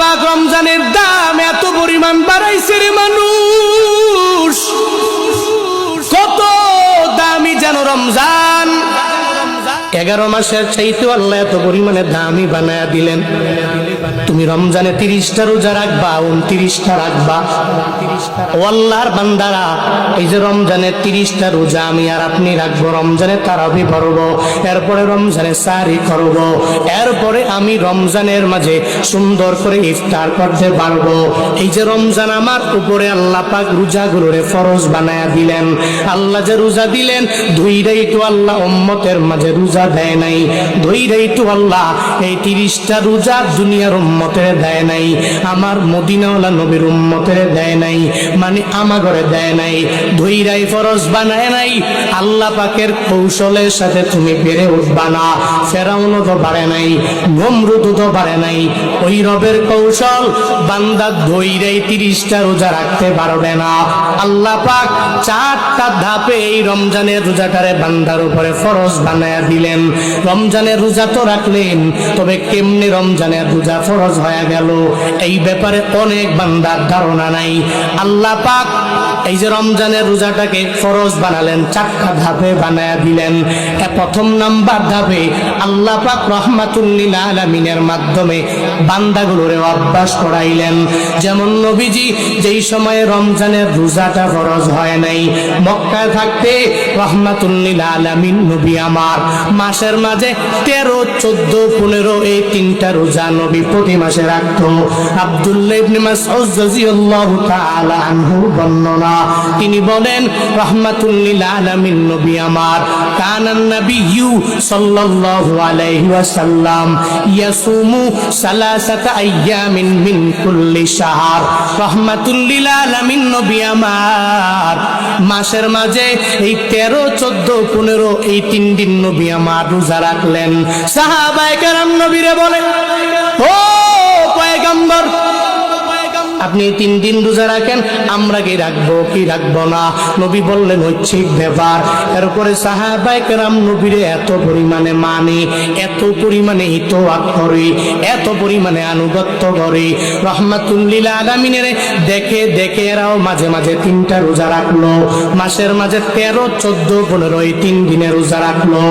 পাক রমজানের দাম এত পরিমাণ বাড়াইছে রে মানুষ, কত দামি যেন রমজান। 11 মাসের চাইতে আল্লাহ এত পরিমাণে দামি বানায়া দিলেন। তুমি রমজানে 30টা রোজা রাখবা, 29টা রাখবা। ও আল্লাহর বান্দারা, এই যে রমজানে 30টা রোজা আমি আর আপনি রাখবো, রমজানে তারাবি পড়বো, এরপরে রমজানে সাহরি করবো, এরপরে আমি রমজানের মাঝে সুন্দর করে ইফতার করতে পারবো। এই যে রমজান আমার উপরে আল্লাহ পাক রোজাগুলোরে ফরজ বানায়া দিলেন। আল্লাহ যে রোজা দিলেন, ধুইরাই তো আল্লাহ উম্মতের মাঝে রোজা দেয় নাই, ধৈরাই তো আল্লাহ এই 30টা রোজা দুনিয়ার উম্মতের দেয় নাই, আমার মদিনাওয়ালা নবীর উম্মতের দেয় নাই, মানে আমাগরে দেয় নাই, ধৈরাই ফরজ বানায় নাই। আল্লাহ পাকের কৌশলের সাথে তুমি বেড়ে উঠবা না। ফেরাউনও তো পারে নাই, নমরুদও তো পারে নাই। ওই রবের কৌশল, বান্দা ধৈরাই 30টা রোজা রাখতে পারবে না। আল্লাহ পাক 4টা ধাপে এই রমজানের রোজাটারে বান্দার উপরে ফরজ বানায়া দিলেন। রমজানের রোজা তো রাখলেন, তবে কেমনে রমজানের রোজা ফরজ হয়ে গেল এই ব্যাপারে অনেক বান্দার ধারণা নাই। আল্লাহ পাক এই যে রমজানের রোজাটাকে ফরজ বানালেন, 4টা ধাপে বানায়া দিলেন। প্রথম নাম্বার ধাপে আল্লাহ পাক রহমাতুল লিল আলামিনের মাধ্যমে বান্দাগুলোরে অভ্যাস করাইলেন। যেমন নবীজি যেই সময়ে রমজানের রোজাটা ফরজ হয় নাই, মক্কায় থাকতে রহমাতুল লিল আলামিন নবী আমার মাসের মাঝে 13, 14, 15 এই 3টা রোজা নবী প্রতি মাসে রাখতো। আব্দুল্লাহ ইবনে মাসউদ রাদিয়াল্লাহু তাআলা আনহু বর্ণনা, তিনি বলেন রাহমাতুল লিল আলামিন নবী আমার কানান নবিয়্যু সাল্লাল্লাহু আলাইহি ওয়াসাল্লাম ইয়াসুমু সালাসাতা আইয়ামিন মিন কুল্লি শাহর। রাহমাতুল লিল আলামিন নবী আমার মাসের মাঝে এই 13, 14, 15 এই 3 দিন নবী আমার রোজা রাখলেন। সাহাবায়ে কেরাম নবীরে বলে, ও পয়গম্বর, আপনি 3 দিন রোজা রাখেন, আমরা কি রাখবো কি রাখবো না? নবী বললেন ঐচ্ছিক ব্যাপার। এরপরে সাহাবায়ে কেরাম নবীরে এত পরিমাণে মানে, এত পরিমাণে ইতোয়াত করে, এত পরিমাণে আনুগত্য করে, রহমাতুল লিল আলামিনের দেখে দেখে এরাও মাঝে মাঝে 3টা রোজা রাখলো। মাসের মাঝে 13, 14, 15 এই 3 দিনে রোজা রাখলো।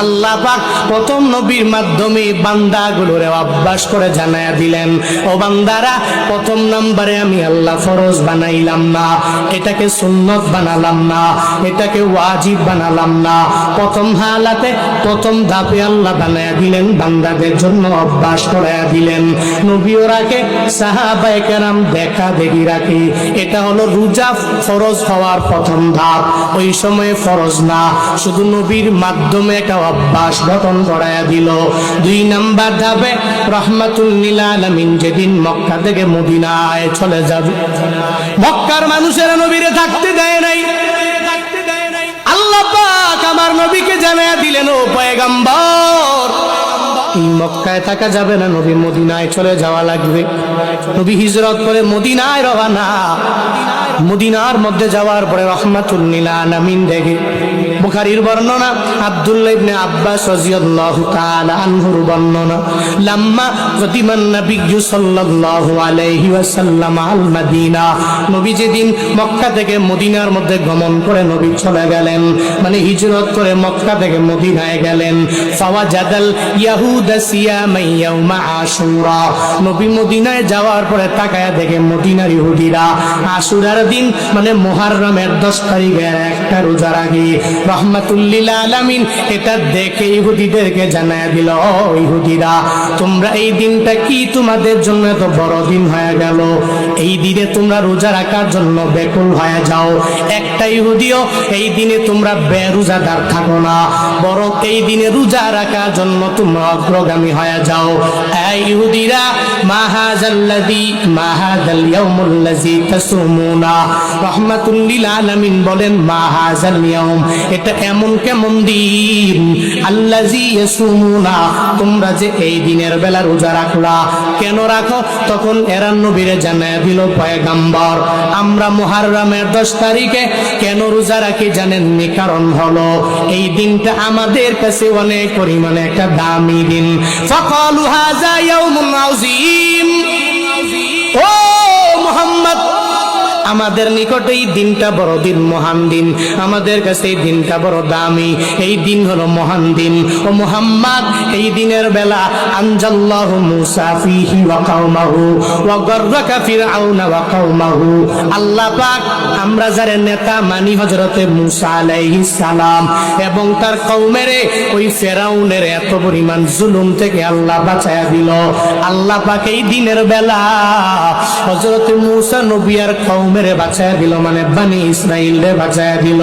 আল্লাহ পাক প্রথম নবীর মাধ্যমে বান্দাগুলোরে অভ্যাস করে জানায়া দিলেন, ও বান্দারা, প্রথম নাম্বারে আমি আল্লাহ ফরজ বানাইলাম না, এটাকে সুন্নত বানালাম না, এটাকে ওয়াজিব বানালাম না। প্রথম হালাতে, প্রথম ধাপে আল্লাহ বানায়া দিলেন, বান্দাদের জন্য অভ্যাস করায়া দিলেন। নবীও রাখে, সাহাবায়ে কেরাম দেখা দেখি রাখে। এটা হলো রোজা ফরজ হওয়ার প্রথম ধাপ। ওই সময়ে ফরজ না, শুধু নবীর মাধ্যমে একটা অভ্যাস গঠন করায়া দিল। 2 নাম্বার ধাপে রহমাতুল লিল আলামিন যেদিন মক্কা থেকে মদিনায় চলে যাবে, মক্কার মানুষেরা নবীরে থাকতে দেয় নাই। আল্লাহ পাক আমার নবীকে জানায়া দিলেন, ও পয়গম্বর, এই মক্কায় থাকা যাবে না, নবী মদিনায় চলে যাওয়া লাগবে। নবী হিজরত করে মদিনায় রওনা। মদিনার মধ্যে যাওয়ার পরে রহমাতুল লিল আলামিন দেখে, বুখারীর বর্ণনা, আব্দুল্লাহ ইবনে আব্বাস রাদিয়াল্লাহু তাআলা আনহুর বর্ণনা, লাম্মা কদিমান নবিয়্যু সাল্লাল্লাহু আলাইহি ওয়াসাল্লাম আল মদিনা, নবী যেদিন মক্কা থেকে মদিনার মধ্যে গমন করে নবী চলে গেলেন, মানে হিজরত করে মক্কা থেকে মদিনায় গেলেন। ফাওয়াজাদাল ইয়াহুদা সিয়ামা ইয়াউমা আশুরা, নবী মদিনায় যাওয়ার পরে তাকায়া দেখে মদিনার ইহুদিরা আশুরার দিন, মানে মুহররমের 10 তারিখের একটা রোজা রাখে। রহমাতুল লিল আলামিন এটা দেখে ইহুদিদেরকে জানায়া দিল, ও ইহুদিরা, তোমরা এই দিনটা কি তোমাদের জন্য এত বড় দিন হয়ে গেল? এই দিনে তোমরা রোজা রাখার জন্য ব্যাকুল হয়ে যাও। একটা ইহুদিও এই দিনে তোমরা বেরোজাদার থাকো না, বরং এই দিনে রোজা রাখার জন্য তোমরা অগ্রগামী হয়ে যাও। এই ইহুদিরা, মা হাযাল্লাযী মা হাযাল ইয়াউমুল্লাযী তাসুমুনা, রহমাতুল লিল আলামিন বলেন, মা হাযাল ইয়াউম, এটা এমন কেমন দিন, আল্লাযী ইয়াসুমুনা, তোমরা যে এই দিনের বেলা রোজা রাখলা, কেন রাখো? তখন এরা নবীরে জানায়া দিল, পয়গম্বর, আমরা মুহররমের 10 তারিখে কেন রোজা রাখি জানেননি? কারণ হলো এই দিনটা আমাদের কাছে অনেক পরিমাণে একটা দামি দিন। ফাকালু হাযা ইয়াউমুন আযীম, আমাদের নিকট এই দিনটা বড় দিন, মহান দিন, আমাদের কাছে এই দিনটা বড় দামি। এই দিন হলো মহান দিন। ও মুহাম্মদ, এই দিনের বেলা আনজাল্লাহু মূসা ফীহি ওয়া কওমাহু ওয়া গাররাকা ফিরআউনা ওয়া কওমাহু। আল্লাহ পাক আমরা যারা নেতা মানি হযরতে মূসা আলাইহিস সালাম এবং তার কওমের ওই ফেরাউনের এত পরিমাণ জুলুম থেকে আল্লাহ বাঁচায়া দিল। আল্লাহ পাক এই দিনের বেলা হযরতে মূসা নবী আর কওমের বাঁচায়া দিল, মানে বনি ইসরাইলরে বাঁচায়া দিল।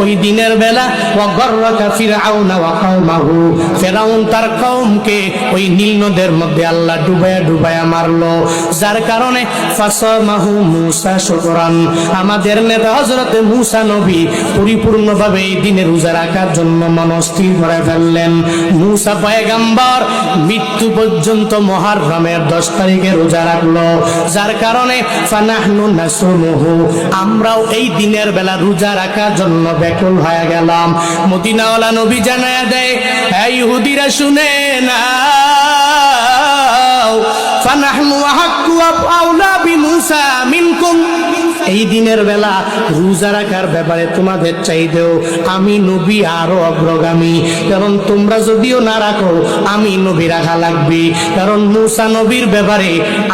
ওই দিনের বেলা ওয়া গাররাকা ফিরআউনা ওয়া কওমাহু, ফেরাউন তার কওমকে ওই নীল নদের মধ্যে আল্লাহ ডুবায়া ডুবায়া মারলো, যার কারণে ফাসামাহু মূসা শুকরান। আমাদের নেতা হযরতে মূসা নবী পরিপূর্ণভাবে এই দিনে রোজা রাখার জন্য মনস্থির করে ফেললেন। মূসা পয়গম্বর মৃত্যু পর্যন্ত মুহররমের 10 তারিখে রোজা রাখলো, যার কারণে ফানাহনু নাসুমুহু, আমরাও এই দিনের বেলা রোজা রাখার জন্য ব্যাকুল হয়ে গেলাম। মদিনাওয়ালা নবী জানায়া দেয়, হে ইহুদিরা শুনে নাও, ফানাহনু আহাক্কু আউলা বিমূসা মিনকুম, এই দিনের বেলা রোজা রাখার ব্যাপারে তোমাদের চাইতেও আমি নবী আরো অগ্রগামী। কারণ তোমরা যদিও না রাখো, আমি নবী রাখা লাগবে, কারণ মূসা নবীর ব্যাপারে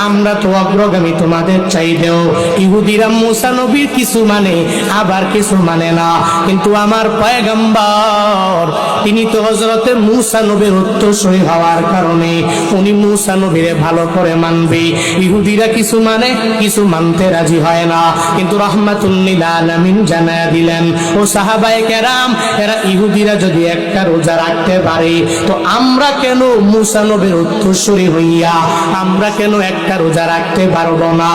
আমরা তো অগ্রগামী তোমাদের চাইতেও। ইহুদিরা মূসা নবীর কিছু মানে, আবার কিছু মানে না, কিন্তু আমার পয়গম্বর তিনি তো হযরতে মূসা নবীর উত্তরসূরি হওয়ার কারণে উনি মূসা নবীরে ভালো করে মানবে। ইহুদিরা কিছু মানে, কিছু মানতে রাজি হয় না, কিন্তু রাহমাতুল লিল আলামিন জানায়া দিলেন, ও সাহাবায়ে কেরাম, এরা ইহুদিরা যদি একটা রোজা রাখতে পারে, তো আমরা কেন মূসা নবীর উত্তরসূরি হইয়া আমরা কেন একটা রোজা রাখতে পারবো না?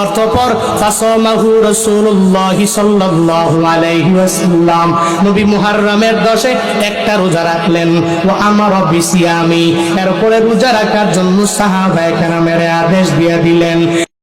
অতঃপর ফাসামাহু রাসূলুল্লাহ সাল্লাল্লাহু আলাইহি ওয়াসাল্লাম নবী মুহররমের 10-এ একটা রোজা রাখলেন। ও আমারা বিসিয়ামি, এরপরে রোজা রাখার জন্য সাহাবায়ে কেরামের আদেশ দিয়ে দিলেন।